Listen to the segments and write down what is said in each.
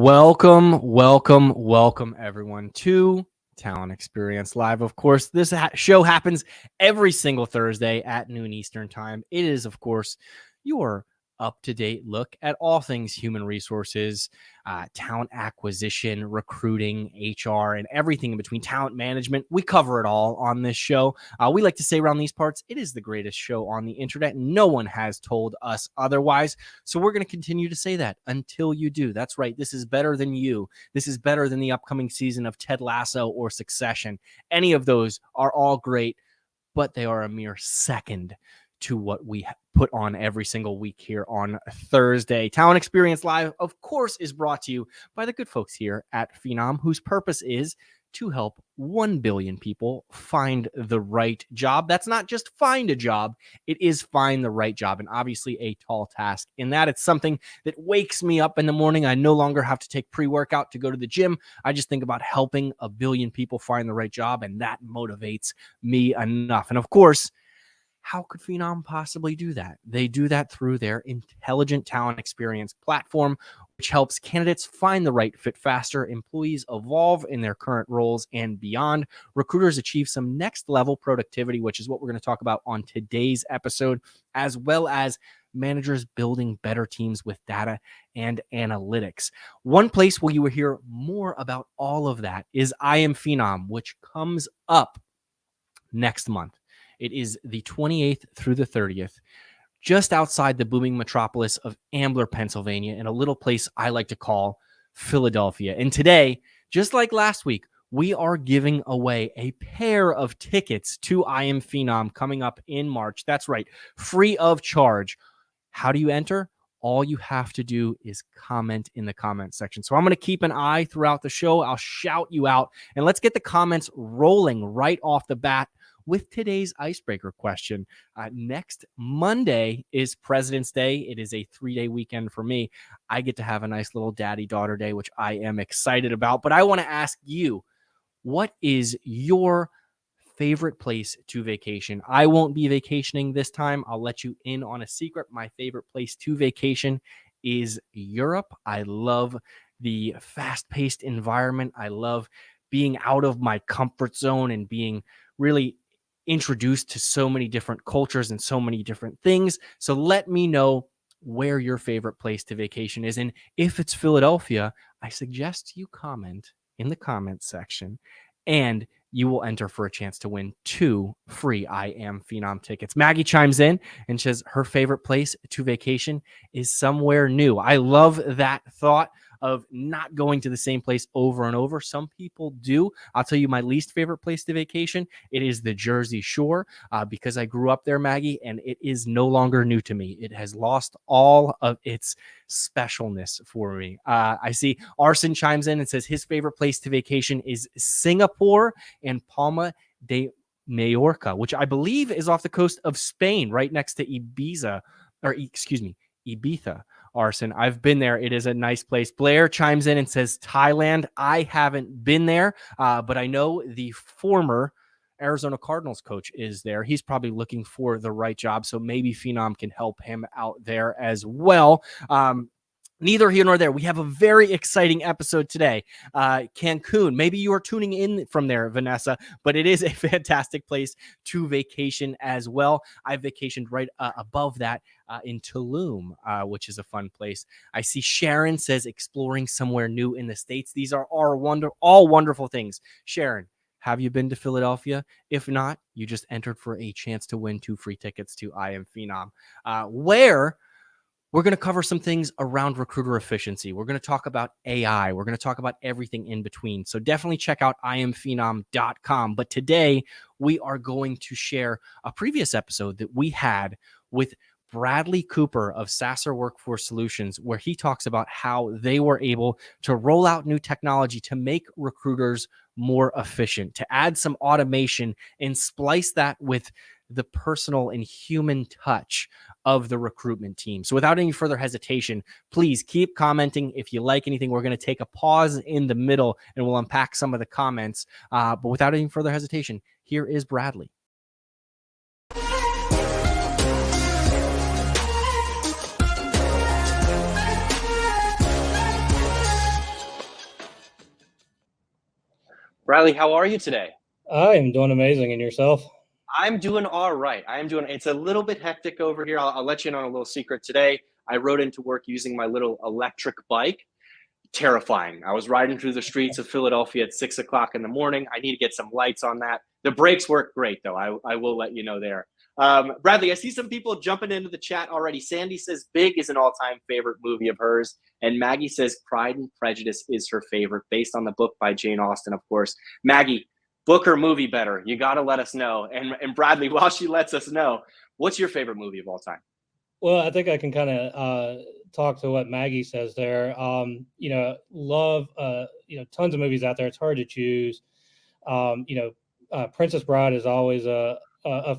Welcome, everyone, to Talent Experience Live. Of course, this show happens every single Thursday at noon Eastern Time. It is, of course, your up-to-date look at all things human resources, talent acquisition, recruiting, HR, and everything in between, talent management. We cover it all on this show. We like to say around these parts, it is the greatest show on the internet. No one has told us otherwise. So we're going to continue to say that until you do. That's right. This is better than you. This is better than the upcoming season of Ted Lasso or Succession. Any of those are all great, but they are a mere second to what we put on every single week here on Thursday. Talent Experience Live, of course, is brought to you by the good folks here at Phenom, whose purpose is to help 1 billion people find the right job. That's not just find a job, it is find the right job. And obviously a tall task in that. It's something that wakes me up in the morning. I no longer have to take pre-workout to go to the gym. I just think about helping 1 billion people find the right job, and that motivates me enough. And of course, how could Phenom possibly do that? They do that through their intelligent talent experience platform, which helps candidates find the right fit faster, employees evolve in their current roles and beyond, recruiters achieve some next level productivity, which is what we're going to talk about on today's episode, as well as managers building better teams with data and analytics. One place where you will hear more about all of that is I Am Phenom, which comes up next month. It is the 28th through the 30th, just outside the booming metropolis of Ambler, Pennsylvania, in a little place I like to call Philadelphia. And today, just like last week, we are giving away a pair of tickets to I Am Phenom coming up in March. That's right, free of charge. How do you enter? All you have to do is comment in the comment section. So I'm going to keep an eye throughout the show. I'll shout you out, and let's get the comments rolling right off the bat with today's icebreaker question. Next Monday is President's Day. It is a 3-day weekend for me. I get to have a nice little daddy-daughter day, which I am excited about. But I want to ask you, what is your favorite place to vacation? I won't be vacationing this time. I'll let you in on a secret. My favorite place to vacation is Europe. I love the fast-paced environment. I love being out of my comfort zone and being really introduced to so many different cultures and so many different things. So let me know where your favorite place to vacation is. And if it's Philadelphia, I suggest you comment in the comment section, and you will enter for a chance to win 2 free I Am Phenom tickets. Maggie chimes in and says her favorite place to vacation is somewhere new. I love that thought of not going to the same place over and over. Some people do. I'll tell you my least favorite place to vacation. It is the Jersey Shore because I grew up there, Maggie, and it is no longer new to me. It has lost all of its specialness for me. I see Arson chimes in and says his favorite place to vacation is Singapore and Palma de Mallorca, which I believe is off the coast of Spain, right next to Ibiza. Arson, I've been there. It is a nice place. Blair chimes in and says Thailand. I haven't been there, but I know the former Arizona Cardinals coach is there. He's probably looking for the right job, so maybe Phenom can help him out there as well. Neither here nor there. We have a very exciting episode today. Cancun. Maybe you are tuning in from there, Vanessa, but it is a fantastic place to vacation as well. I've vacationed right above that in Tulum, which is a fun place. I see Sharon says exploring somewhere new in the States. These are all wonderful things. Sharon, have you been to Philadelphia? If not, you just entered for a chance to win 2 free tickets to I Am Phenom, where we're going to cover some things around recruiter efficiency. We're going to talk about AI. We're going to talk about everything in between. So definitely check out IamPhenom.com. But today we are going to share a previous episode that we had with Bradley Cooper of SASR Workforce Solutions, where he talks about how they were able to roll out new technology to make recruiters more efficient, to add some automation and splice that with the personal and human touch of the recruitment team. So without any further hesitation, please keep commenting. If you like anything, we're going to take a pause in the middle and we'll unpack some of the comments. But without any further hesitation, here is Bradley. Bradley, how are you today? I am doing amazing. And yourself? I'm doing all right. It's a little bit hectic over here. I'll let you in on a little secret today. I rode into work using my little electric bike. Terrifying. I was riding through the streets of Philadelphia at 6 o'clock in the morning. I need to get some lights on that. The brakes work great, though. I will let you know there. Bradley, I see some people jumping into the chat already. Sandy says Big is an all-time favorite movie of hers. And Maggie says Pride and Prejudice is her favorite, based on the book by Jane Austen, of course. Maggie, book or movie better? You got to let us know. And Bradley, while she lets us know, what's your favorite movie of all time? Well, I think I can kind of talk to what Maggie says there. Love, tons of movies out there. It's hard to choose. Princess Bride is always a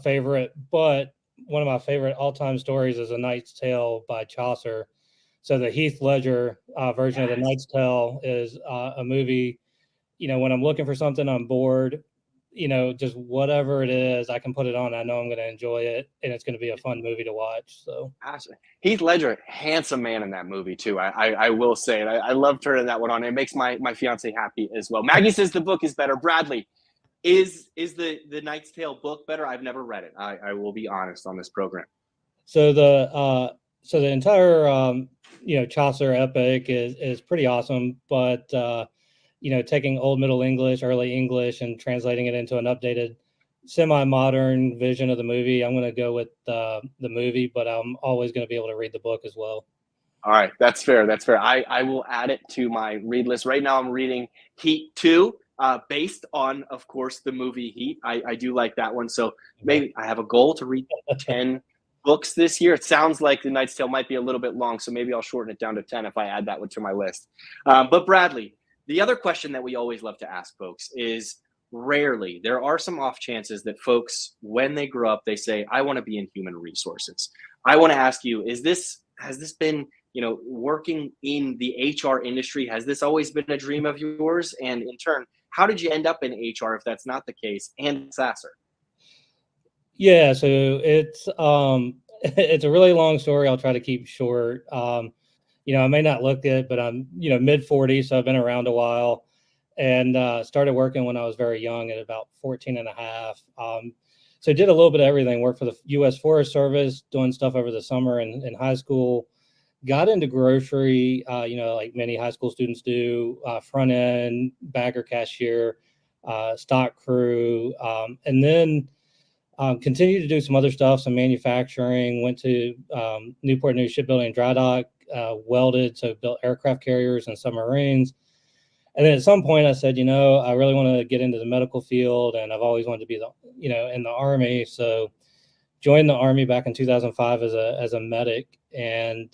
favorite, but one of my favorite all-time stories is A Knight's Tale by Chaucer. So the Heath Ledger version of The Knight's Tale is a movie. When I'm looking for something, I'm bored, just whatever it is, I can put it on. I know I'm going to enjoy it, and it's going to be a fun movie to watch. So Heath Ledger, handsome man in that movie too. I will say it. I love turning that one on. It makes my fiance happy as well. Maggie says the book is better. Bradley, is the Knight's Tale book better? I've never read it. I will be honest on this program. So the entire Chaucer epic is pretty awesome, but taking Old Middle English, Early English, and translating it into an updated, semi-modern vision of the movie, I'm going to go with the movie, but I'm always going to be able to read the book as well. All right, that's fair. That's fair. I will add it to my read list. Right now, I'm reading Heat 2, based on, of course, the movie Heat. I do like that one. So maybe I have a goal to read 10 books this year. It sounds like The Knight's Tale might be a little bit long, so maybe I'll shorten it down to 10 if I add that one to my list. But Bradley, the other question that we always love to ask folks is, rarely, there are some off chances that folks, when they grow up, they say, I want to be in human resources. I want to ask you, has this been, working in the HR industry, has this always been a dream of yours? And in turn, how did you end up in HR if that's not the case, and SASR? Yeah, so it's it's a really long story. I'll try to keep short. I may not look it, but I'm, mid 40s, so I've been around a while, and started working when I was very young at about 14 and a half. So did a little bit of everything, worked for the U.S. Forest Service, doing stuff over the summer in high school, got into grocery, like many high school students do, front end, bagger cashier, stock crew, and then continued to do some other stuff, some manufacturing, went to Newport News Shipbuilding and Dry Dock, welded, so built aircraft carriers and submarines. And then at some point I said, I really want to get into the medical field, and I've always wanted to be in the Army. So joined the Army back in 2005 as a medic, and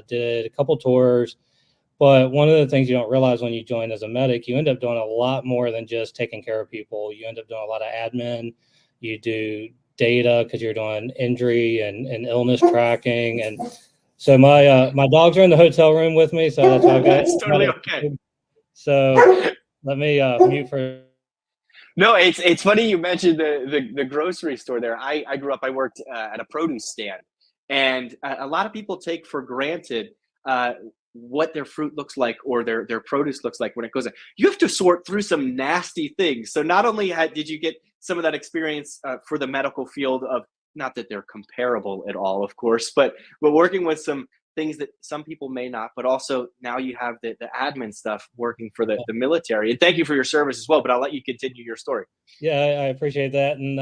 did a couple tours. But one of the things you don't realize when you join as a medic, you end up doing a lot more than just taking care of people. You end up doing a lot of admin. You do data because you're doing injury and illness tracking. And so my dogs are in the hotel room with me, so that's why I've got. That's totally okay. So let me mute for. No, it's funny you mentioned the grocery store there. I grew up, I worked at a produce stand, and a lot of people take for granted what their fruit looks like or their produce looks like when it goes in. You have to sort through some nasty things. So not only did you get some of that experience for the medical field of, not that they're comparable at all, of course, but working with some things that some people may not, but also now you have the admin stuff working for the military. And thank you for your service as well, but I'll let you continue your story. Yeah, I appreciate that. And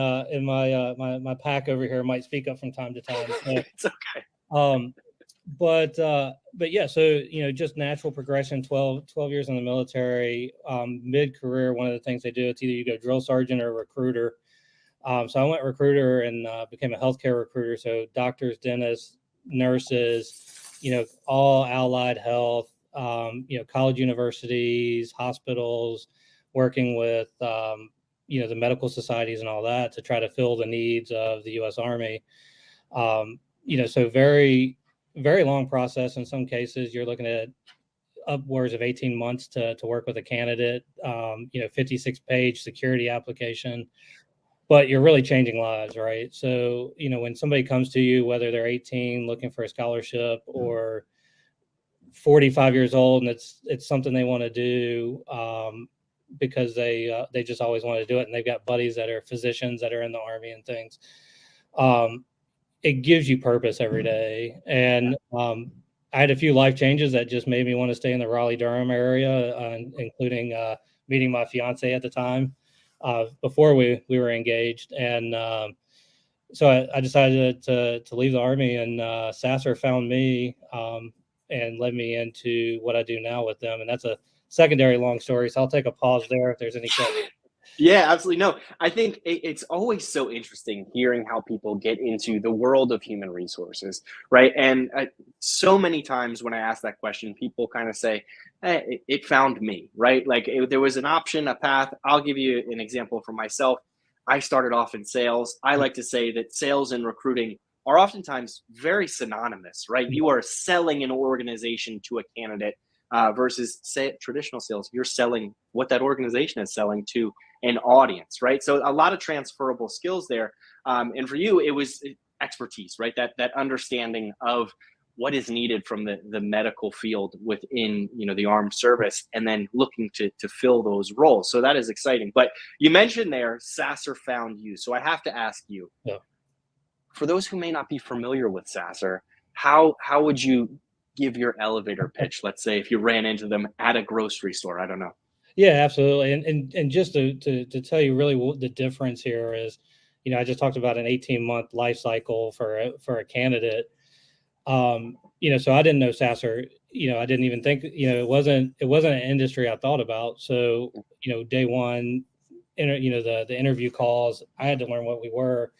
my pack over here might speak up from time to time. So, it's okay. But yeah, so, just natural progression, 12 years in the military, mid-career, one of the things they do, it's either you go drill sergeant or recruiter. So I went recruiter and became a healthcare recruiter. So doctors, dentists, nurses, all allied health, college universities, hospitals, working with, the medical societies and all that to try to fill the needs of the U.S. Army. So very, very long process. In some cases, you're looking at upwards of 18 months to work with a candidate, 56-page security application. But you're really changing lives, right? So, when somebody comes to you, whether they're 18 looking for a scholarship or 45 years old and it's something they want to do, because they just always want to do it, and they've got buddies that are physicians that are in the Army and things. It gives you purpose every day, and I had a few life changes that just made me want to stay in the Raleigh-Durham area, including meeting my fiance at the time before we were engaged, and so I decided to leave the Army, and SASR found me and led me into what I do now with them, and that's a secondary long story. So I'll take a pause there if there's any questions. Yeah, absolutely. No, I think it's always so interesting hearing how people get into the world of human resources, right? And so many times when I ask that question, people kind of say, hey, it found me, right? Like there was an option, a path. I'll give you an example from myself. I started off in sales. I like to say that sales and recruiting are oftentimes very synonymous, right? You are selling an organization to a candidate versus say traditional sales. You're selling what that organization is selling to an audience, right? So a lot of transferable skills there. And for you, it was expertise, right? That understanding of what is needed from the medical field within, the armed service, and then looking to fill those roles. So that is exciting. But you mentioned there, SASR found you. So I have to ask you, for those who may not be familiar with SASR, how would you give your elevator pitch? Let's say if you ran into them at a grocery store, I don't know. Yeah, absolutely. And just to tell you really what the difference here is, I just talked about an 18-month life cycle for a candidate. So I didn't know SASR, I didn't even think, it wasn't an industry I thought about. So, day one, the interview calls, I had to learn what we were.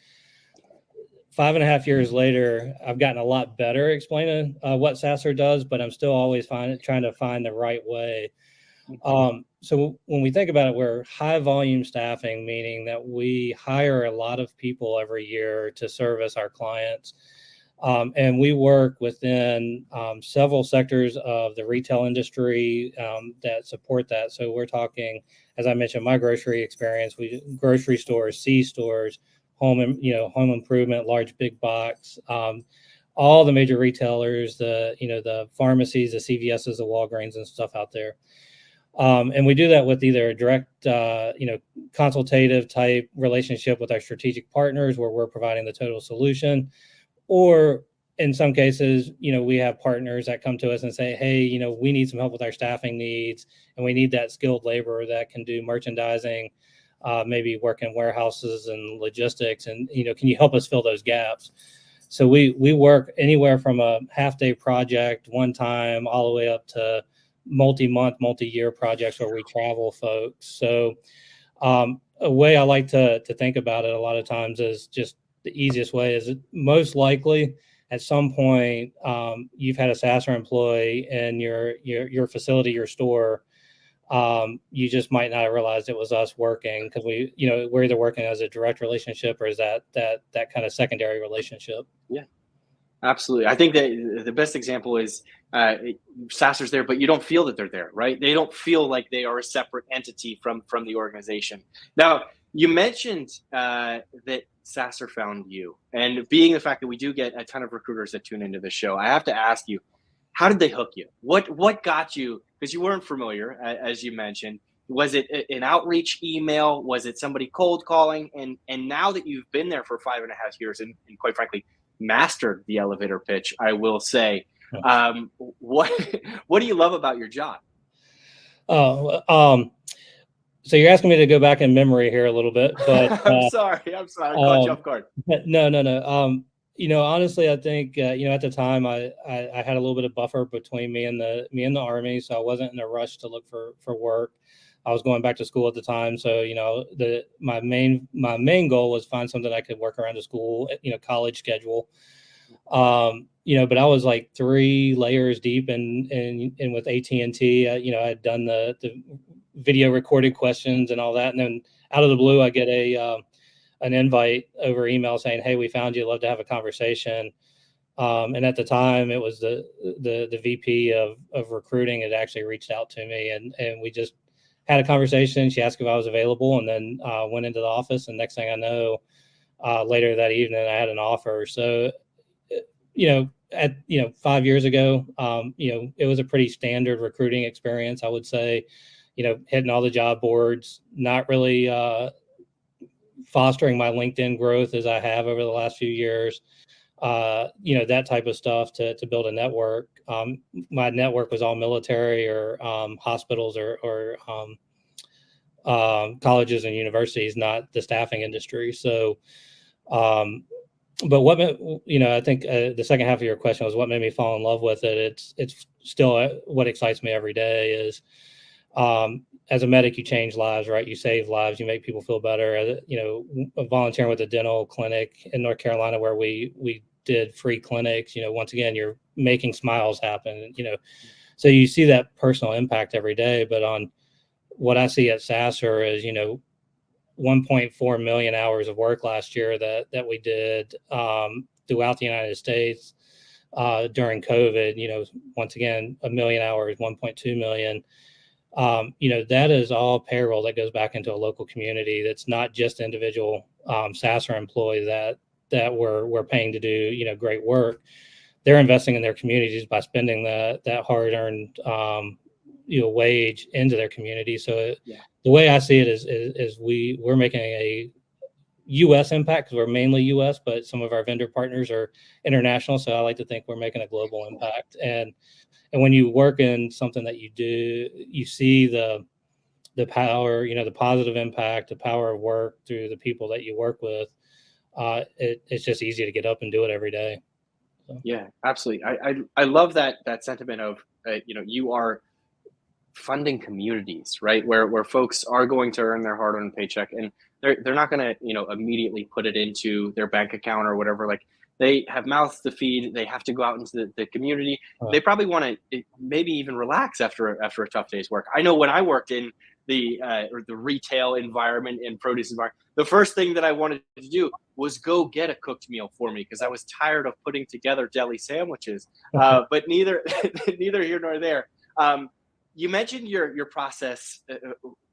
5.5 years later, I've gotten a lot better explaining what SASR does, but I'm still always trying to find the right way. So when we think about it, we're high volume staffing, meaning that we hire a lot of people every year to service our clients. And we work within several sectors of the retail industry that support that. So we're talking, as I mentioned, my grocery experience, grocery stores, C-stores, home improvement, large big box, all the major retailers, the pharmacies, the CVSs, the Walgreens and stuff out there. And we do that with either a direct, consultative type relationship with our strategic partners where we're providing the total solution. Or in some cases, we have partners that come to us and say, hey, we need some help with our staffing needs, and we need that skilled labor that can do merchandising, maybe work in warehouses and logistics. And, can you help us fill those gaps? So we work anywhere from a half-day project one time all the way up to multi-month, multi-year projects where we travel folks. So a way I like to think about it a lot of times is just the easiest way is most likely at some point you've had a SASR employee in your facility, your store. You just might not have realized it was us working because we're either working as a direct relationship or is that kind of secondary relationship. Yeah, absolutely. I think that the best example is SASR's there, but you don't feel that they're there, right? They don't feel like they are a separate entity from the organization. Now, you mentioned that SASR found you, and being the fact that we do get a ton of recruiters that tune into the show, I have to ask you, how did they hook you? What got you? Because you weren't familiar, as you mentioned. Was it an outreach email? Was it somebody cold calling? And now that you've been there for 5.5 years and quite frankly, mastered the elevator pitch, I will say, what do you love about your job? So you're asking me to go back in memory here a little bit, but I'm sorry, I caught you off guard. No. Honestly, I think at the time I had a little bit of buffer between me and the Army, so I wasn't in a rush to look for work. I was going back to school at the time, so my main goal was find something I could work around the school, college schedule. But I was like 3 layers deep in with AT&T. I had done the video recorded questions and all that, and then out of the blue, I get an invite over email saying, "Hey, we found you. Love to have a conversation." And at the time, it was the VP of recruiting had actually reached out to me, and we just had a conversation. She asked if I was available, and then went into the office. And next thing I know, later that evening, I had an offer. So, 5 years ago, it was a pretty standard recruiting experience, I would say. hitting all the job boards, not really fostering my LinkedIn growth as I have over the last few years. That type of stuff to build a network. My network was all military or hospitals or colleges and universities, not the staffing industry. So, but I think the second half of your question was what made me fall in love with it. It's still what excites me every day is, as a medic, you change lives, right? You save lives, you make people feel better. Volunteering with a dental clinic in North Carolina where we did free clinics, once again, you're making smiles happen, so you see that personal impact every day. But on what I see at SASR is, 1.4 million hours of work last year that we did throughout the United States during COVID. Once again, a million hours, 1.2 million. That is all payroll that goes back into a local community. That's not just individual SASR employees that we're paying to do great work. They're investing in their communities by spending that hard-earned wage into their community. So the way I see it is we're making a U.S. impact because we're mainly U.S., but some of our vendor partners are international. So I like to think we're making a global impact. And when you work in something that you do, you see the power, the positive impact, the power of work through the people that you work with. It's just easy to get up and do it every day. So. Yeah, absolutely. I love that sentiment of you are funding communities, right? Where folks are going to earn their hard-earned paycheck, and they're not going to immediately put it into their bank account or whatever. Like, they have mouths to feed. They have to go out into the community. They probably want to maybe even relax after a tough day's work. I know when I worked in the retail environment and produce environment, the first thing that I wanted to do was go get a cooked meal for me because I was tired of putting together deli sandwiches. But neither here nor there. You mentioned your process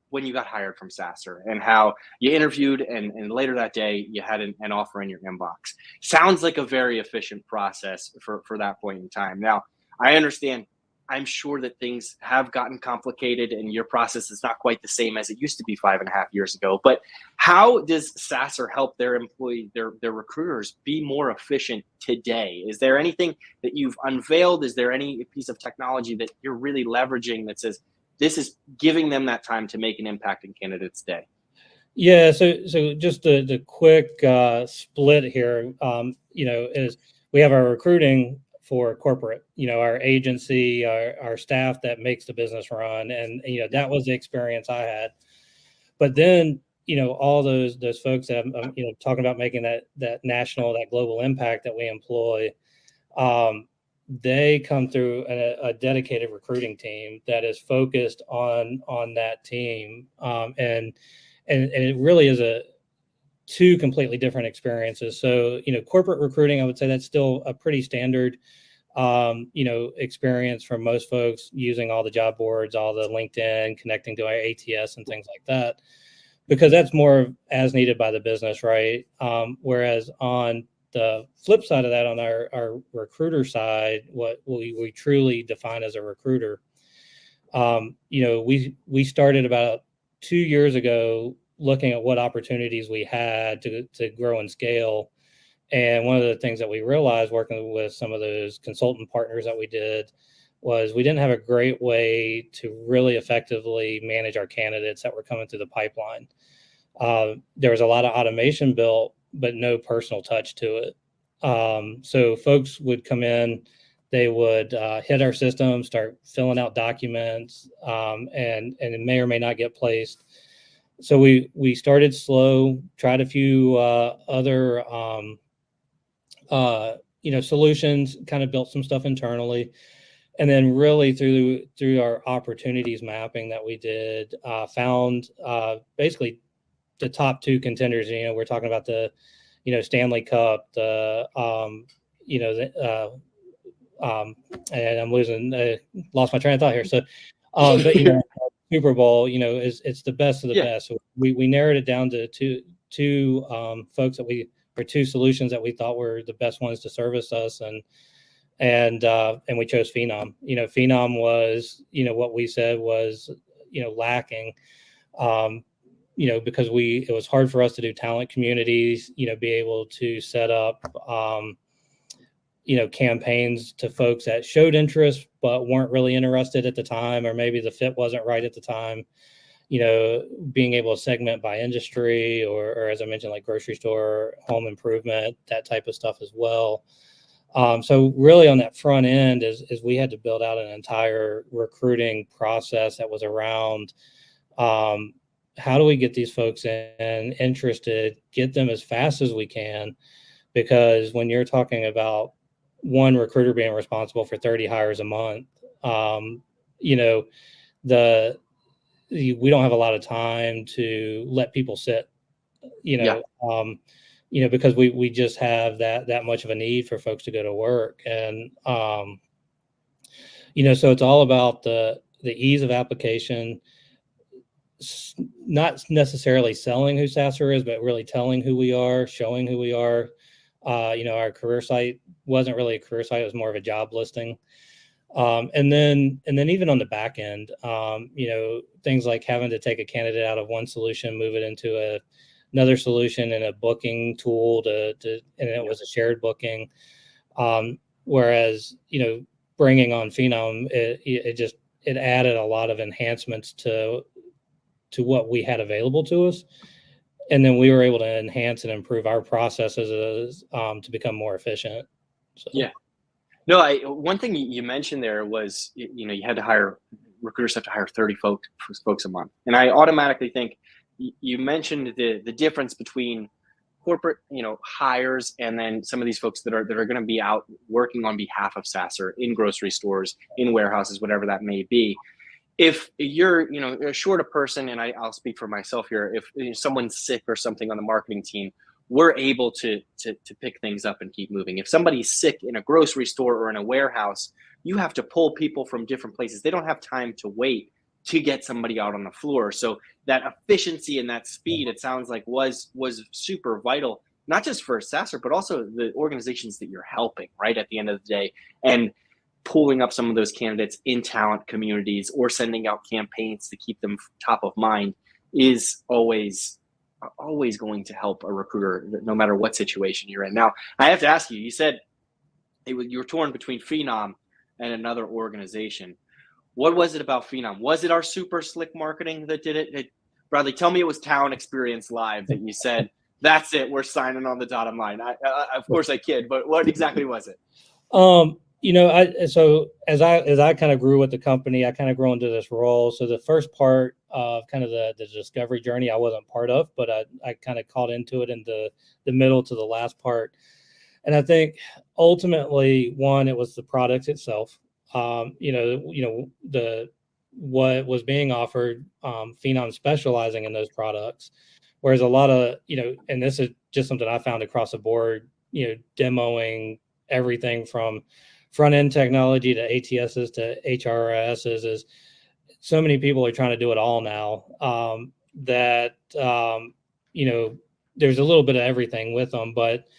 when you got hired from SASR and how you interviewed and later that day you had an offer in your inbox. Sounds like a very efficient process for that point in time. Now, I understand, I'm sure that things have gotten complicated and your process is not quite the same as it used to be 5.5 years ago. But how does SASR help their employees, their recruiters be more efficient today? Is there anything that you've unveiled? Is there any piece of technology that you're really leveraging that says this is giving them that time to make an impact in candidates' day? Yeah, so just the quick split here, is we have our recruiting for corporate, our agency, our staff that makes the business run. And, that was the experience I had. But then, all those folks that I'm talking about making that national, that global impact that we employ, they come through a dedicated recruiting team that is focused on that team. And it really is two completely different experiences. So, corporate recruiting, I would say that's still a pretty standard, experience for most folks, using all the job boards, all the LinkedIn, connecting to our ATS and things like that, because that's more as needed by the business, right? Whereas on the flip side of that, on our recruiter side, what we truly define as a recruiter, we started about 2 years ago looking at what opportunities we had to grow and scale. And one of the things that we realized working with some of those consultant partners that we did was we didn't have a great way to really effectively manage our candidates that were coming through the pipeline. There was a lot of automation built, but no personal touch to it. So folks would come in, they would hit our system, start filling out documents, and it may or may not get placed. So we started slow, tried a few other solutions, kind of built some stuff internally, and then really through our opportunities mapping that we did, found basically the top two contenders. We're talking about the Stanley Cup, and I'm lost my train of thought here. So, but Super Bowl, it's the best of the best. So we narrowed it down to two folks two solutions that we thought were the best ones to service us, and we chose Phenom. Phenom was, what we said was, lacking. Because it was hard for us to do talent communities, be able to set up, campaigns to folks that showed interest, but weren't really interested at the time, or maybe the fit wasn't right at the time, being able to segment by industry or as I mentioned, like grocery store, home improvement, that type of stuff as well. So really on that front end is we had to build out an entire recruiting process that was around, how do we get these folks interested, get them as fast as we can? Because when you're talking about one recruiter being responsible for 30 hires a month, we don't have a lot of time to let people sit, because we just have that much of a need for folks to go to work. And, so it's all about the ease of application, not necessarily selling who SASR is, but really telling who we are, showing who we are. Our career site wasn't really a career site; it was more of a job listing. And then even on the back end, things like having to take a candidate out of one solution, move it into another solution and a booking tool and it was a shared booking. Whereas, bringing on Phenom, it added a lot of enhancements to what we had available to us. And then we were able to enhance and improve our processes to become more efficient. So. Yeah. No, one thing you mentioned there was, you had to hire, recruiters have to hire 30 folks a month. And I automatically think you mentioned the difference between corporate, hires and then some of these folks that are going to be out working on behalf of SASR in grocery stores, in warehouses, whatever that may be. If you're, short a person, and I'll speak for myself here, if someone's sick or something on the marketing team, we're able to pick things up and keep moving. If somebody's sick in a grocery store or in a warehouse, you have to pull people from different places. They don't have time to wait to get somebody out on the floor. So that efficiency and that speed, it sounds like was super vital, not just for SASR, but also the organizations that you're helping, right, at the end of the day. And pulling up some of those candidates in talent communities or sending out campaigns to keep them top of mind is always going to help a recruiter, no matter what situation you're in. Now, I have to ask you, you said you were torn between Phenom and another organization. What was it about Phenom? Was it our super slick marketing that did it? Bradley, tell me it was Talent Experience Live that you said, that's it, we're signing on the dotted line. Of course I kid, but what exactly was it? So as I kind of grew with the company, I kind of grew into this role. So the first part of kind of the discovery journey, I wasn't part of, but I kind of caught into it in the middle to the last part. And I think ultimately, one, it was the product itself. What was being offered, Phenom specializing in those products, whereas a lot of, and this is just something I found across the board, demoing everything from front-end technology to ATSs to HRSs, is so many people are trying to do it all now, that there's a little bit of everything with them. But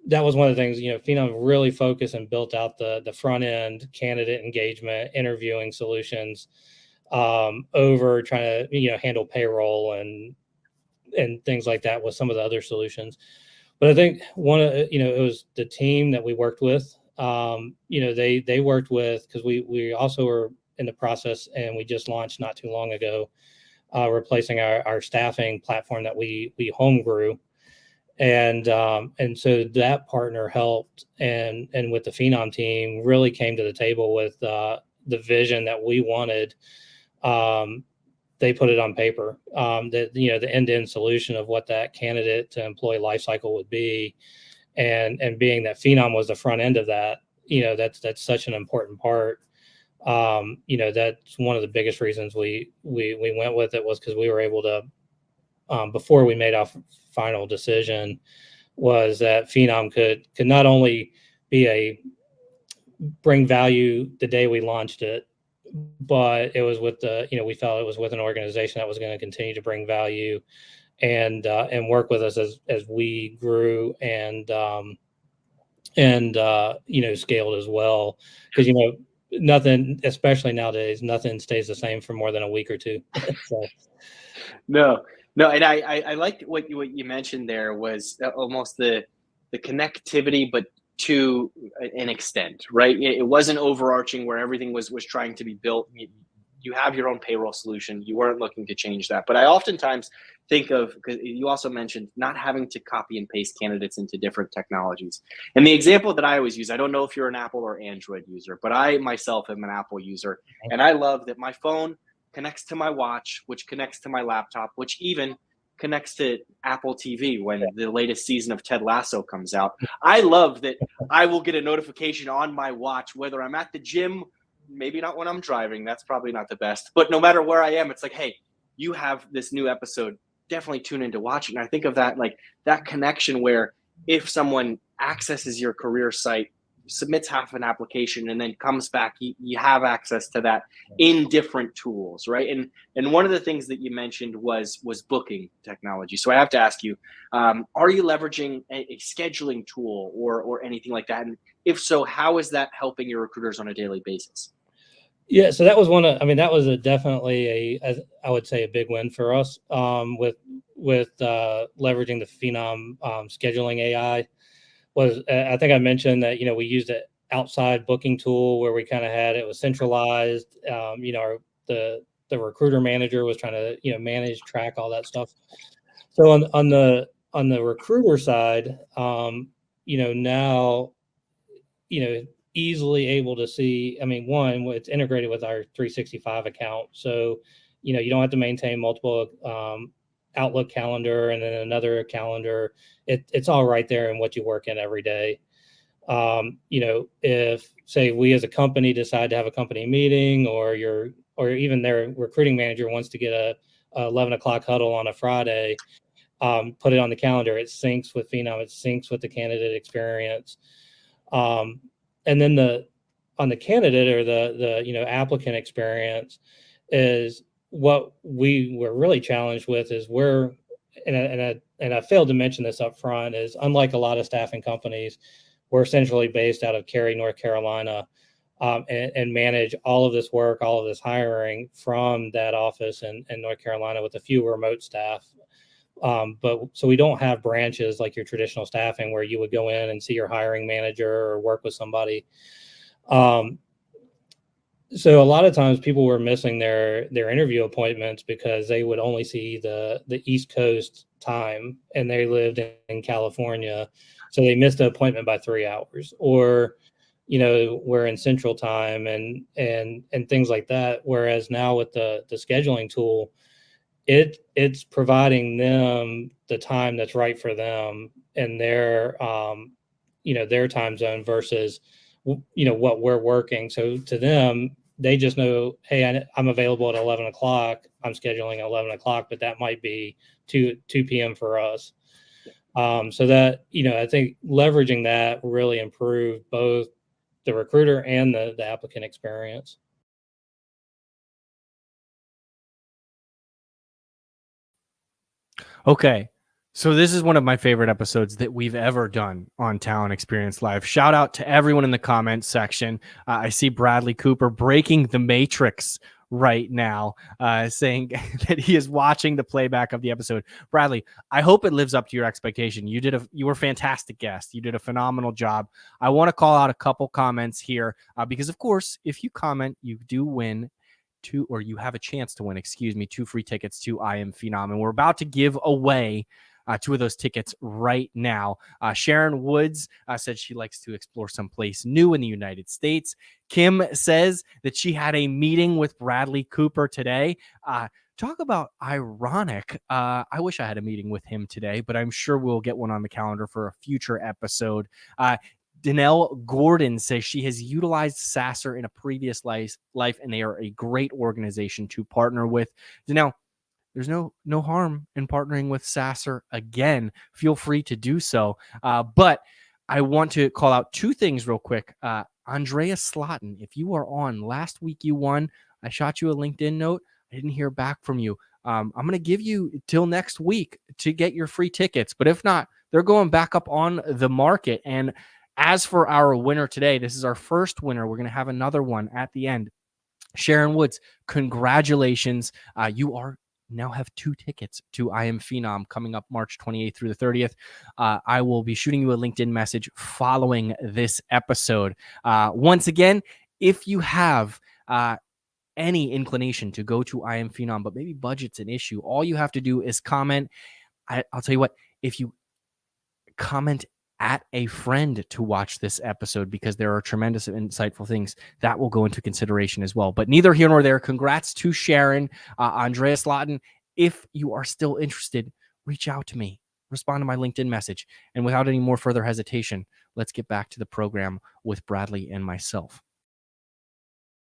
that was one of the things, Phenom really focused and built out the front-end candidate engagement, interviewing solutions, over trying to handle payroll and things like that with some of the other solutions. But I think it was the team that we worked with. They worked with, because we also were in the process, and we just launched not too long ago, replacing our staffing platform that we home grew. And so that partner helped, and with the Phenom team really came to the table with the vision that we wanted. They put it on paper, the end-to-end solution of what that candidate to employee lifecycle would be, and being that Phenom was the front end of that, that's such an important part. That's one of the biggest reasons we went with it, was because we were able to, before we made our final decision, was that Phenom could not only bring value the day we launched it, but it was with we felt it was with an organization that was going to continue to bring value and work with us as we grew and scaled as well. Because nothing, especially nowadays, nothing stays the same for more than a week or two. So, No, no, and I liked what you mentioned there was almost the connectivity, but to an extent, right? It wasn't overarching where everything was trying to be built. You have your own payroll solution. You weren't looking to change that. But I oftentimes think of, because you also mentioned not having to copy and paste candidates into different technologies. And the example that I always use, I don't know if you're an Apple or Android user, but I myself am an Apple user, and I love that my phone connects to my watch, which connects to my laptop, which even connects to Apple TV when the latest season of Ted Lasso comes out. I love that I will get a notification on my watch, whether I'm at the gym, maybe not when I'm driving, that's probably not the best, but no matter where I am, it's like, hey, you have this new episode, definitely tune in to watch it. And I think of that, like that connection where if someone accesses your career site, submits half an application and then comes back, you have access to that in different tools, right? And one of the things that you mentioned was booking technology. So I have to ask you, are you leveraging a scheduling tool or anything like that? And if so, how is that helping your recruiters on a daily basis? yeah, so that was that was definitely I would say a big win for us, with leveraging the Phenom scheduling AI. I think I mentioned that, we used an outside booking tool where we kind of had, it was centralized. The recruiter manager was trying to, manage, track all that stuff. So on the recruiter side, now, easily able to see, one, it's integrated with our 365 account. So, you don't have to maintain multiple Outlook calendar and then another calendar. It's all right there in what you work in every day. If, say, we as a company decide to have a company meeting, or even their recruiting manager wants to get a 11 o'clock huddle on a Friday, put it on the calendar. It syncs with Phenom. It syncs with the candidate experience. And then on the candidate or the applicant experience is what we were really challenged with is and I failed to mention this up front, is unlike a lot of staffing companies, we're essentially based out of Cary, North Carolina, and manage all of this work, all of this hiring from that office in North Carolina with a few remote staff. But so we don't have branches like your traditional staffing where you would go in and see your hiring manager or work with somebody. So a lot of times people were missing their interview appointments because they would only see the East Coast time and they lived in California. So they missed the appointment by 3 hours, or, we're in Central Time and things like that. Whereas now with the scheduling tool, it's providing them the time that's right for them and their their time zone versus what we're working. So to them, they just know, hey, I'm available at 11 o'clock. I'm scheduling at 11 o'clock, but that might be 2 p.m. for us. So that, I think leveraging that really improved both the recruiter and the applicant experience. Okay. So this is one of my favorite episodes that we've ever done on Talent Experience Live. Shout out to everyone in the comments section. I see Bradley Cooper breaking the matrix right now, saying that he is watching the playback of the episode. Bradley, I hope it lives up to your expectation. You were a fantastic guest. You did a phenomenal job. I want to call out a couple comments here, because of course, if you comment, you do win you have a chance to win, 2 free tickets to I Am Phenom. And we're about to give away 2 of those tickets right now. Sharon Woods said she likes to explore someplace new in the United States. Kim says that she had a meeting with Bradley Cooper today. Talk about ironic. I wish I had a meeting with him today, but I'm sure we'll get one on the calendar for a future episode. Danelle Gordon says she has utilized SASR in a previous life, and they are a great organization to partner with. Danelle, there's no harm in partnering with SASR again. Feel free to do so. But I want to call out 2 things real quick. Andrea Slotin, if you are on, last week you won. I shot you a LinkedIn note. I didn't hear back from you. I'm going to give you till next week to get your free tickets. But if not, they're going back up on the market. And As for our winner today, this is our first winner. We're going to have another one at the end. Sharon Woods, congratulations. You are now have 2 tickets to I Am Phenom coming up March 28th through the 30th. I will be shooting you a LinkedIn message following this episode. Once again, if you have any inclination to go to I Am Phenom, but maybe budget's an issue, all you have to do is comment. I'll tell you what, if you comment at a friend to watch this episode, because there are tremendous and insightful things that will go into consideration as well. But neither here nor there. Congrats to Sharon, Andreas Lawton. If you are still interested, reach out to me, respond to my LinkedIn message. And without any more further hesitation, let's get back to the program with Bradley and myself.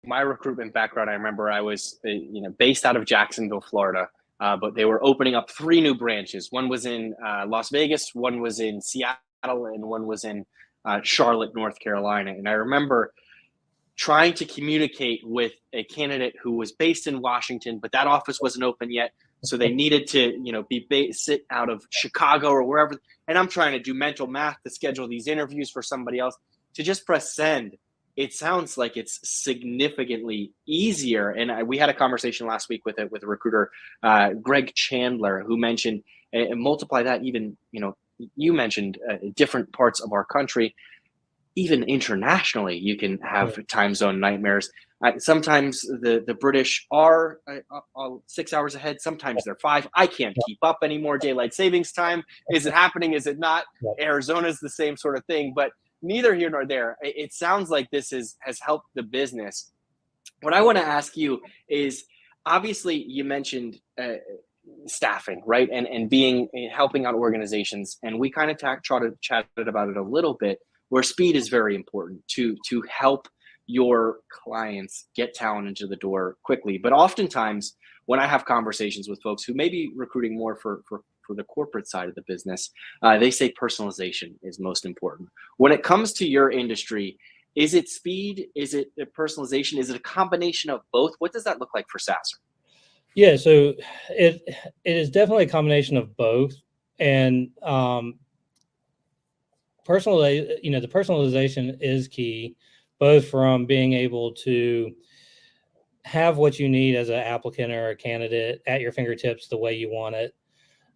My recruitment background, I remember I was based out of Jacksonville, Florida. But they were opening up 3 new branches. One was in Las Vegas, one was in Seattle, and one was in Charlotte, North Carolina. And I remember trying to communicate with a candidate who was based in Washington, but that office wasn't open yet. So they needed to, sit out of Chicago or wherever. And I'm trying to do mental math to schedule these interviews for somebody else. To just press send, it sounds like it's significantly easier. And we had a conversation last week with a recruiter, Greg Chandler, who mentioned, and multiply that even, you mentioned different parts of our country, even internationally, you can have time zone nightmares. Sometimes the British are 6 hours ahead. Sometimes they're 5. I can't keep up anymore. Daylight savings time. Is it happening? Is it not? Arizona's the same sort of thing, but neither here nor there. It sounds like this has helped the business. What I want to ask you is, obviously you mentioned staffing, right? And helping out organizations. And we kind of chatted about it a little bit, where speed is very important to help your clients get talent into the door quickly. But oftentimes when I have conversations with folks who may be recruiting more for the corporate side of the business, they say personalization is most important. When it comes to your industry, is it speed? Is it personalization? Is it a combination of both? What does that look like for SASR? Yeah, so it is definitely a combination of both. And the personalization is key, both from being able to have what you need as an applicant or a candidate at your fingertips the way you want it.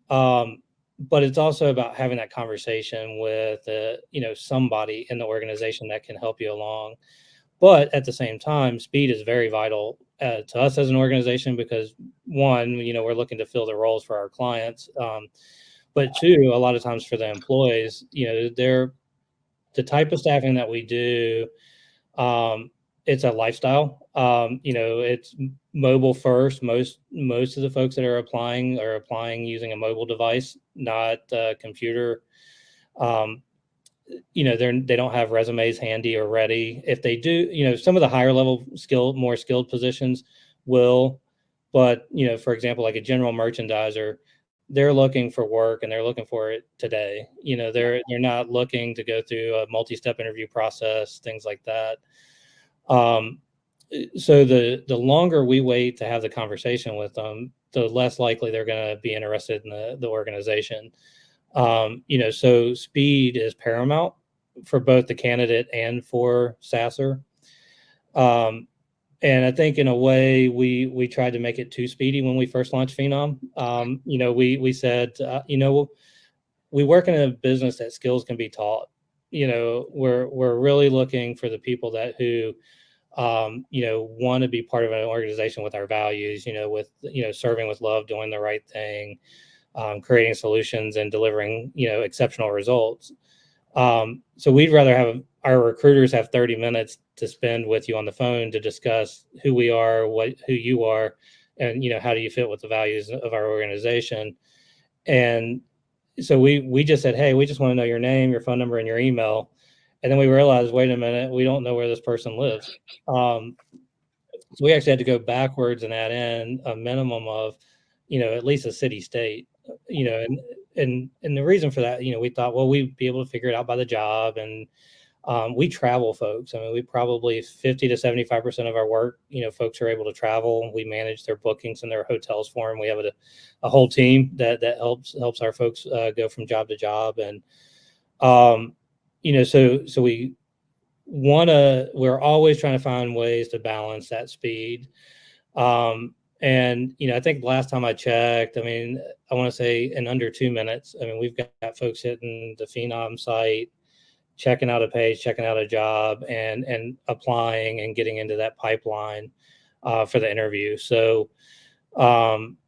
But it's also about having that conversation with, somebody in the organization that can help you along. But at the same time, speed is very vital to us as an organization, because one, we're looking to fill the roles for our clients. But two, a lot of times for the employees, they're the type of staffing that we do. It's a lifestyle. It's mobile first. Most of the folks that are applying using a mobile device, not a computer. They don't have resumes handy or ready. If they do, some of the higher level more skilled positions will, but for example, like a general merchandiser, they're looking for work and they're looking for it today. They're not looking to go through a multi-step interview process, things like that. So the longer we wait to have the conversation with them, the less likely they're going to be interested in the organization. So speed is paramount for both the candidate and for SASR. And I think in a way we tried to make it too speedy when we first launched Phenom. We said, we work in a business that skills can be taught. We're really looking for the people who want to be part of an organization with our values, with, serving with love, doing the right thing, creating solutions and delivering, exceptional results. So we'd rather have our recruiters have 30 minutes to spend with you on the phone to discuss who we are, who you are, and, how do you fit with the values of our organization. And so we just said, hey, we just want to know your name, your phone number, and your email. And then we realized, wait a minute, we don't know where this person lives. So we actually had to go backwards and add in a minimum of, at least a city state, and the reason for that, we thought, well, we'd be able to figure it out by the job. And we travel folks. I mean, we probably 50 to 75% of our work, folks are able to travel. We manage their bookings and their hotels for them. We have a whole team that helps our folks go from job to job. And we're always trying to find ways to balance that speed. And, I think last time I checked, I want to say in under 2 minutes, we've got folks hitting the Phenom site, checking out a page, checking out a job, and applying and getting into that pipeline for the interview. So, and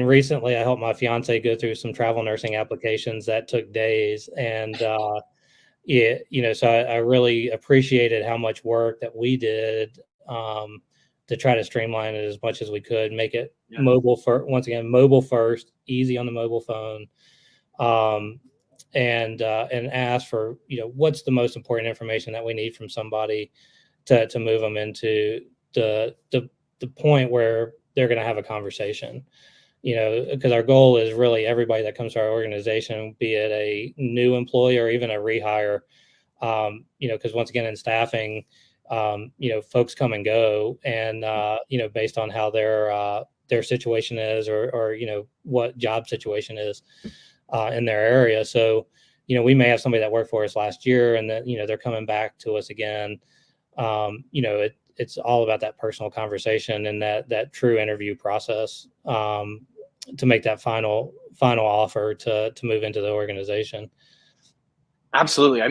recently I helped my fiance go through some travel nursing applications that took days. And, so I really appreciated how much work that we did to try to streamline it as much as we could, make it mobile first, easy on the mobile phone, and ask for, what's the most important information that we need from somebody to move them into the point where they're going to have a conversation. Because our goal is really everybody that comes to our organization, be it a new employee or even a rehire, because once again in staffing, folks come and go, and based on how their situation is, or what job situation is in their area. So, we may have somebody that worked for us last year, and that they're coming back to us again. It's all about that personal conversation and that true interview process to make that final offer to move into the organization. Absolutely.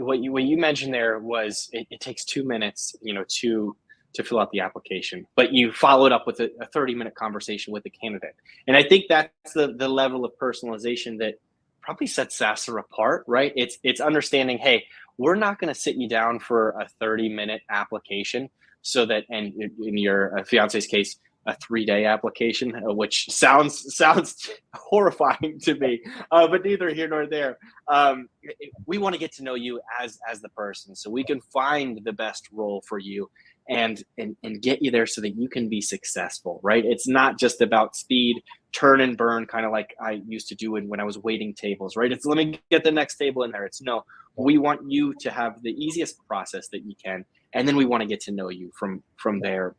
What you mentioned there was it takes 2 minutes, to fill out the application, but you follow it up with a 30-minute conversation with the candidate. And I think that's the level of personalization that probably sets SASR apart, right? It's understanding, hey, we're not going to sit you down for a 30-minute application, so that, and in your fiance's case, a 3-day application, which sounds horrifying to me, but neither here nor there. We want to get to know you as the person, so we can find the best role for you and get you there so that you can be successful, right? It's not just about speed, turn and burn, kind of like I used to do when I was waiting tables, right? It's let me get the next table in there. It's no, we want you to have the easiest process that you can, and then we want to get to know you from there.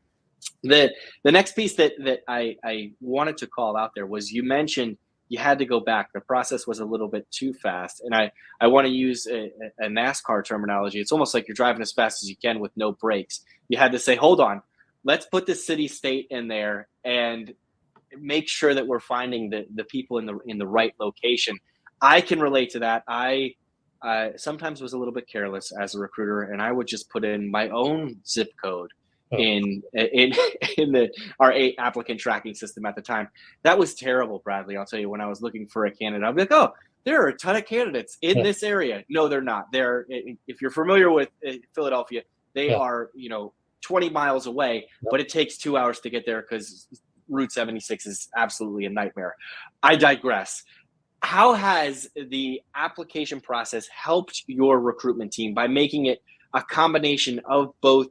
The next piece that I wanted to call out there was, you mentioned you had to go back. The process was a little bit too fast. And I want to use a NASCAR terminology. It's almost like you're driving as fast as you can with no brakes. You had to say, hold on, let's put the city state in there and make sure that we're finding the people in the right location. I can relate to that. I sometimes was a little bit careless as a recruiter, and I would just put in my own zip code in our 8 applicant tracking system at the time. That was terrible, Bradley. I'll tell you, when I was looking for a candidate, I'd be like, oh, there are a ton of candidates in this area. No, they're not. If you're familiar with Philadelphia, they are 20 miles away, but it takes 2 hours to get there because Route 76 is absolutely a nightmare. I digress. How has the application process helped your recruitment team by making it a combination of both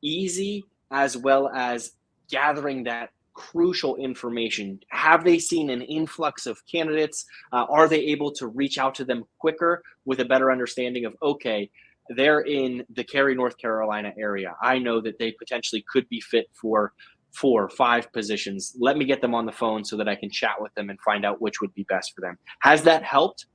easy as well as gathering that crucial information? Have they seen an influx of candidates? Are they able to reach out to them quicker with a better understanding of, okay, they're in the Cary, North Carolina area. I know that they potentially could be fit for 4 or 5 positions. Let me get them on the phone so that I can chat with them and find out which would be best for them. Has that helped?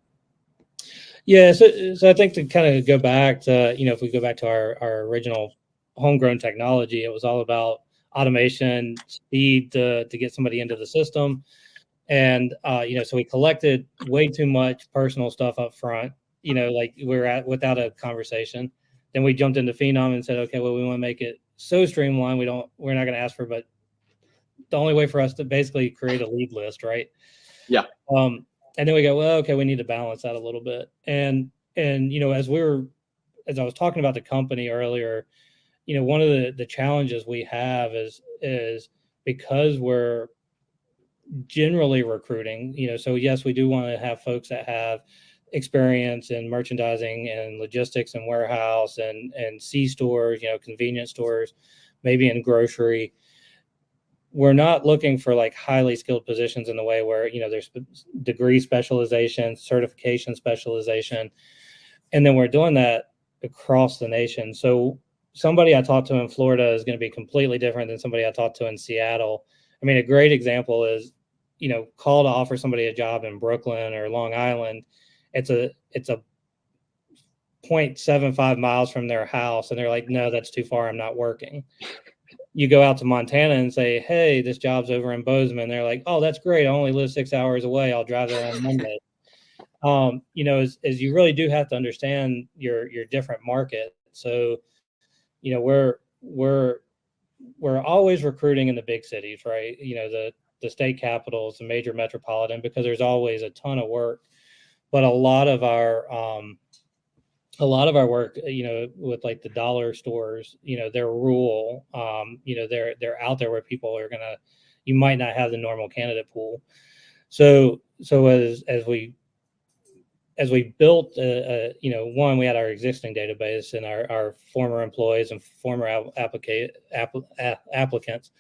Yeah, so I think to kind of go back to, if we go back to our original homegrown technology, it was all about automation, speed to get somebody into the system. And, so we collected way too much personal stuff up front, like without a conversation. Then we jumped into Phenom and said, okay, well, we want to make it so streamlined. We're not going to ask for, but the only way for us to basically create a lead list, right? Yeah. And then we go, well, okay, we need to balance that a little bit. And as I was talking about the company earlier, one of the challenges we have is because we're generally recruiting, so yes, we do want to have folks that have experience in merchandising and logistics and warehouse and C stores, convenience stores, maybe in grocery. We're not looking for like highly skilled positions in the way where, there's degree specialization, certification specialization. And then we're doing that across the nation. So somebody I talked to in Florida is going to be completely different than somebody I talked to in Seattle. I mean, a great example is, call to offer somebody a job in Brooklyn or Long Island. It's a 0.75 miles from their house, and they're like, no, that's too far, I'm not working. You go out to Montana and say, hey, this job's over in Bozeman. They're like, oh, that's great, I only live 6 hours away, I'll drive there on Monday. As you really do have to understand your different market. So, we're always recruiting in the big cities, right? The state capitals, the major metropolitan, because there's always a ton of work. But a lot of our work, with like the dollar stores, they're rural. They're out there where people are you might not have the normal candidate pool. So as we built, one, we had our existing database and our former employees and former applicants.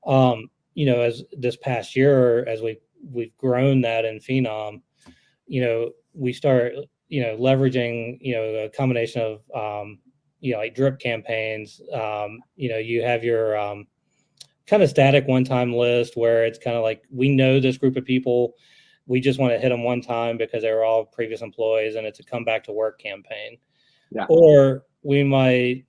As this past year, as we've grown that in Phenom, we start, leveraging, a combination of, like drip campaigns. You have your kind of static one-time list where it's kind of like, we know this group of people, we just want to hit them one time because they were all previous employees, and it's a come back to work campaign. Yeah. Or we might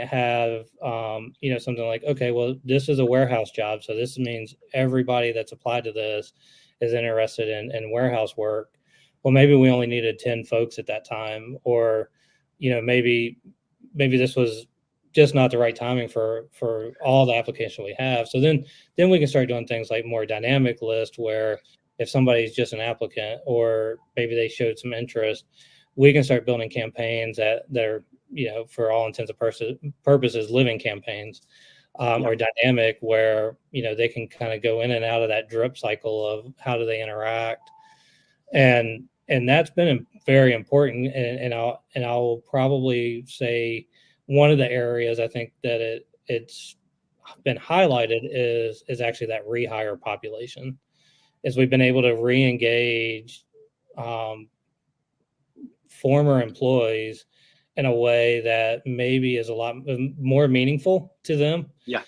have, something like, okay, well, this is a warehouse job, so this means everybody that's applied to this is interested in warehouse work. Well, maybe we only needed 10 folks at that time, or, maybe this was just not the right timing for all the applications we have. So then we can start doing things like more dynamic list, where if somebody's just an applicant, or maybe they showed some interest, we can start building campaigns that are, for all intents and purposes, living campaigns, or dynamic, where, they can kind of go in and out of that drip cycle of how do they interact. And that's been very important. And I'll probably say one of the areas I think that it's been highlighted is actually that rehire population. Is we've been able to re-engage former employees in a way that maybe is a lot more meaningful to them. Yeah.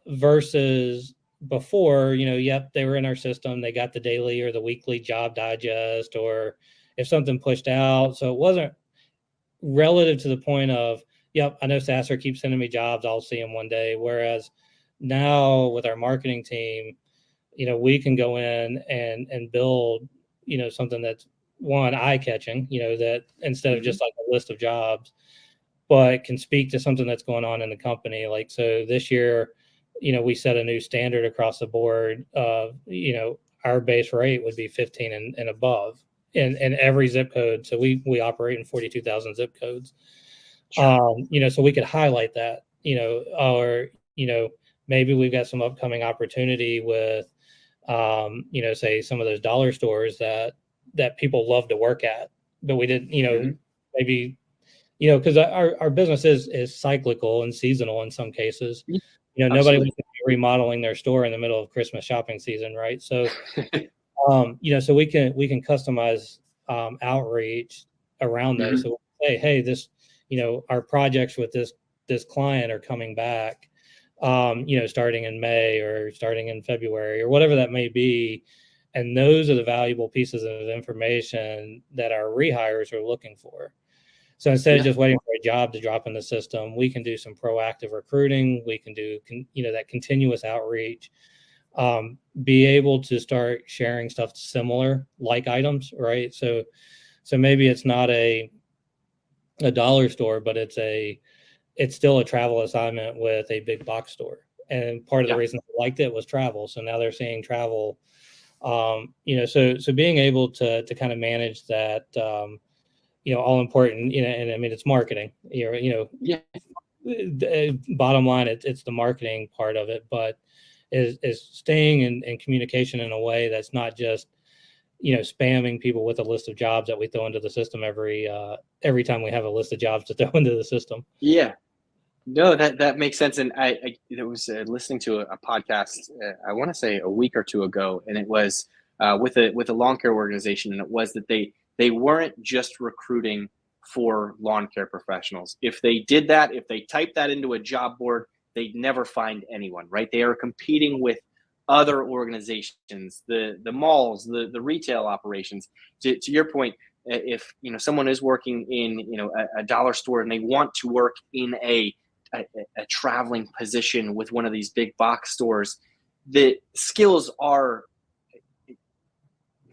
Versus before, they were in our system, they got the daily or the weekly job digest, or if something pushed out. So it wasn't relative to the point of, yep, I know SASR keeps sending me jobs, I'll see them one day. Whereas now with our marketing team, we can go in and build, something that's, one, eye-catching, that instead of just like a list of jobs, but can speak to something that's going on in the company. Like, so this year, we set a new standard across the board of, our base rate would be 15 and above in every zip code. So we operate in 42,000 zip codes. Sure. So we could highlight that, or, maybe we've got some upcoming opportunity with, say some of those dollar stores that people love to work at, but we didn't, maybe, because our business is cyclical and seasonal in some cases. Nobody wants to be remodeling their store in the middle of Christmas shopping season, right? So, so we can customize outreach around those. So we'll say, hey, this, our projects with this client are coming back, starting in May or starting in February or whatever that may be. And those are the valuable pieces of information that our rehires are looking for. So instead of just waiting for a job to drop in the system, we can do some proactive recruiting. We can do, that continuous outreach, be able to start sharing stuff similar, like items, right? So maybe it's not a dollar store, but it's still a travel assignment with a big box store. And part of the reason I liked it was travel. So now they're seeing travel, so being able to kind of manage that, all important, and I mean, it's marketing, bottom line, it's the marketing part of it, but is staying in communication in a way that's not just, spamming people with a list of jobs that we throw into the system every time we have a list of jobs to throw into the system. Yeah, no, that makes sense. And I was listening to a podcast, I want to say a week or two ago, and it was with a lawn care organization, and it was that they weren't just recruiting for lawn care professionals. If they did that, if they typed that into a job board, they'd never find anyone, right? They are competing with other organizations, the malls, the retail operations. To your point, if someone is working in a dollar store and they want to work in a traveling position with one of these big box stores, the skills are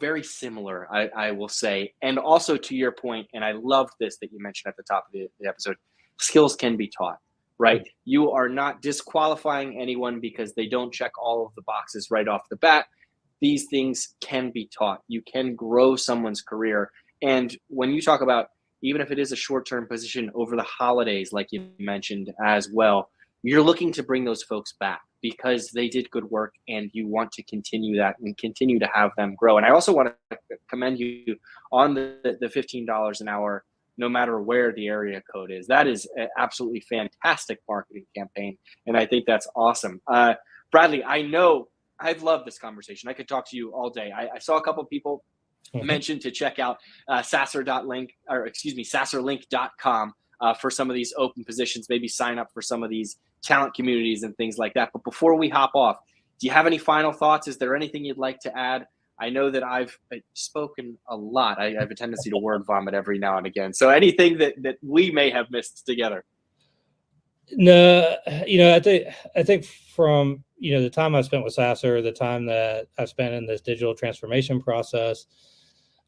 very similar, I will say. And also, to your point, and I loved this that you mentioned at the top of the episode, skills can be taught, right? You are not disqualifying anyone because they don't check all of the boxes right off the bat. These things can be taught. You can grow someone's career. And when you talk about, even if it is a short-term position over the holidays, like you mentioned as well, you're looking to bring those folks back because they did good work, and you want to continue that and continue to have them grow. And I also want to commend you on the $15 an hour, no matter where the area code is. That is an absolutely fantastic marketing campaign, and I think that's awesome. Bradley, I know I've loved this conversation. I could talk to you all day. I saw a couple of people mention to check out SASRlink.com for some of these open positions, maybe sign up for some of these talent communities and things like that. But before we hop off, do you have any final thoughts? Is there anything you'd like to add? I know that I've spoken a lot. I have a tendency to word vomit every now and again. So anything that we may have missed together? No, I think from, the time I spent with SASR, the time that I've spent in this digital transformation process,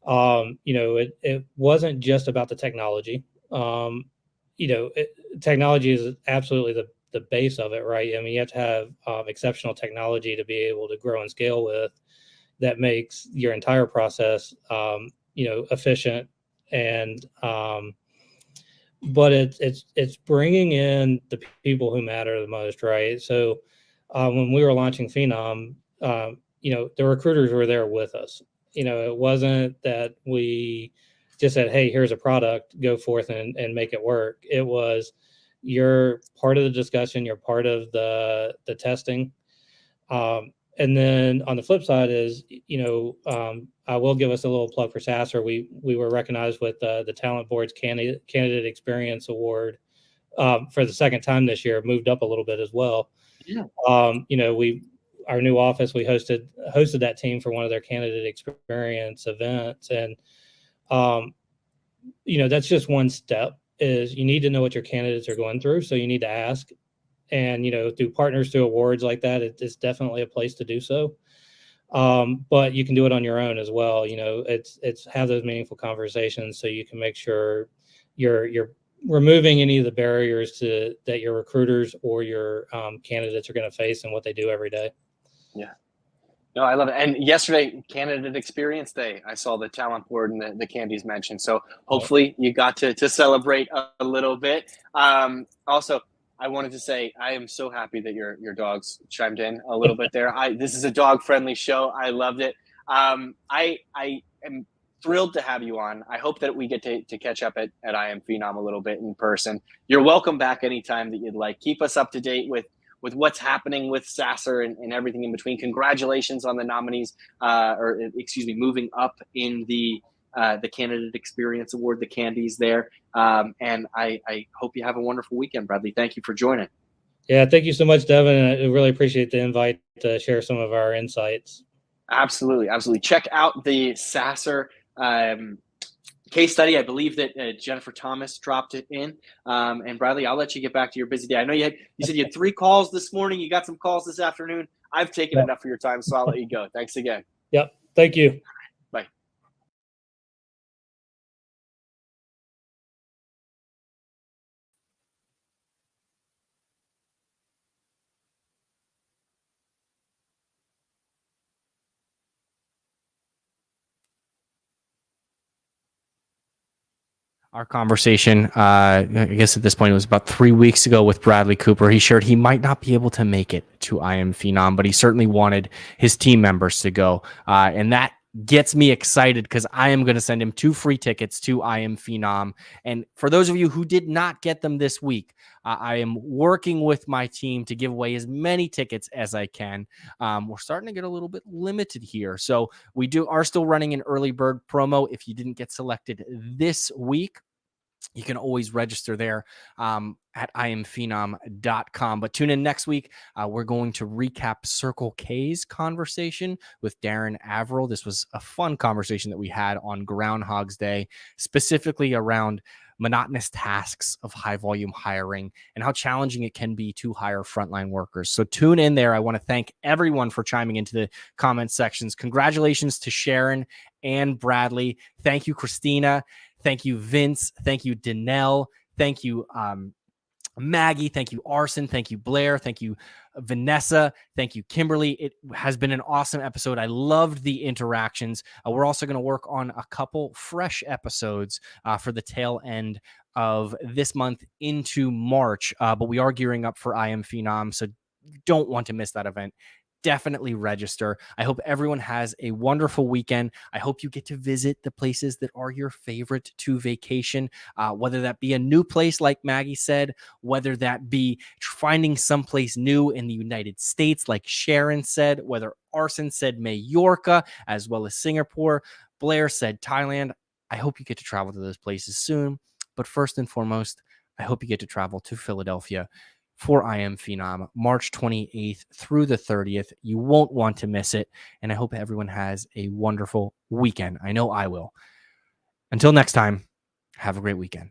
it wasn't just about the technology. Technology is absolutely the base of it, right? I mean, you have to have exceptional technology to be able to grow and scale with. That makes your entire process, efficient, and but it's bringing in the people who matter the most, right? So when we were launching Phenom, the recruiters were there with us. It wasn't that we just said, hey, here's a product, go forth and make it work. It was, you're part of the discussion, you're part of the testing. And then on the flip side is, I will give us a little plug for SASR. We were recognized with the Talent Board's Candidate Experience Award for the second time this year, moved up a little bit as well. Yeah. Our new office, we hosted that team for one of their candidate experience events. And, that's just one step, is you need to know what your candidates are going through. So you need to ask, and, through partners, through awards like that, it's definitely a place to do so. But you can do it on your own as well. It's have those meaningful conversations so you can make sure you're removing any of the barriers that your recruiters or your candidates are going to face and what they do every day. Yeah. No, I love it. And yesterday, Candidate Experience Day, I saw the Talent Board and the candies mentioned. So hopefully you got to celebrate a little bit. Also, I wanted to say I am so happy that your dogs chimed in a little bit there. This is a dog-friendly show. I loved it. I am thrilled to have you on. I hope that we get to catch up at I Am Phenom a little bit in person. You're welcome back anytime that you'd like. Keep us up to date with what's happening with SASR and everything in between. Congratulations on the nominees, moving up in the Candidate Experience Award, the candies there. And I hope you have a wonderful weekend, Bradley. Thank you for joining. Yeah, thank you so much, Devin. And I really appreciate the invite to share some of our insights. Absolutely. Absolutely. Check out the SASR case study. I believe that Jennifer Thomas dropped it in. And Bradley, I'll let you get back to your busy day. I know you said you had 3 calls this morning. You got some calls this afternoon. I've taken enough of your time, so I'll let you go. Thanks again. Yep. Thank you. Bye. Our conversation, I guess at this point, it was about 3 weeks ago with Bradley Cooper. He shared he might not be able to make it to I Am Phenom, but he certainly wanted his team members to go. And that gets me excited because I am going to send him 2 free tickets to I Am Phenom. And for those of you who did not get them this week, I am working with my team to give away as many tickets as I can. We're starting to get a little bit limited here. So we are still running an early bird promo. If you didn't get selected this week, you can always register there at iamphenom.com. But tune in next week. We're going to recap Circle K's conversation with Darren Averill. This was a fun conversation that we had on Groundhog's Day, specifically around monotonous tasks of high volume hiring and how challenging it can be to hire frontline workers. So tune in there. I want to thank everyone for chiming into the comment sections. Congratulations to Sharon and Bradley. Thank you, Christina. Thank you, Vince. Thank you, Danelle. Thank you, Maggie. Thank you, Arson. Thank you, Blair. Thank you, Vanessa. Thank you, Kimberly. It has been an awesome episode. I loved the interactions. We're also going to work on a couple fresh episodes for the tail end of this month into March. But we are gearing up for I Am Phenom, so you don't want to miss that event. Definitely register. I hope everyone has a wonderful weekend. I hope you get to visit the places that are your favorite to vacation, whether that be a new place, like Maggie said, whether that be finding someplace new in the United States, like Sharon said, whether Arson said Mallorca, as well as Singapore. Blair said Thailand. I hope you get to travel to those places soon. But first and foremost, I hope you get to travel to Philadelphia for I Am Phenom, March 28th through the 30th. You won't want to miss it. And I hope everyone has a wonderful weekend. I know I will. Until next time, have a great weekend.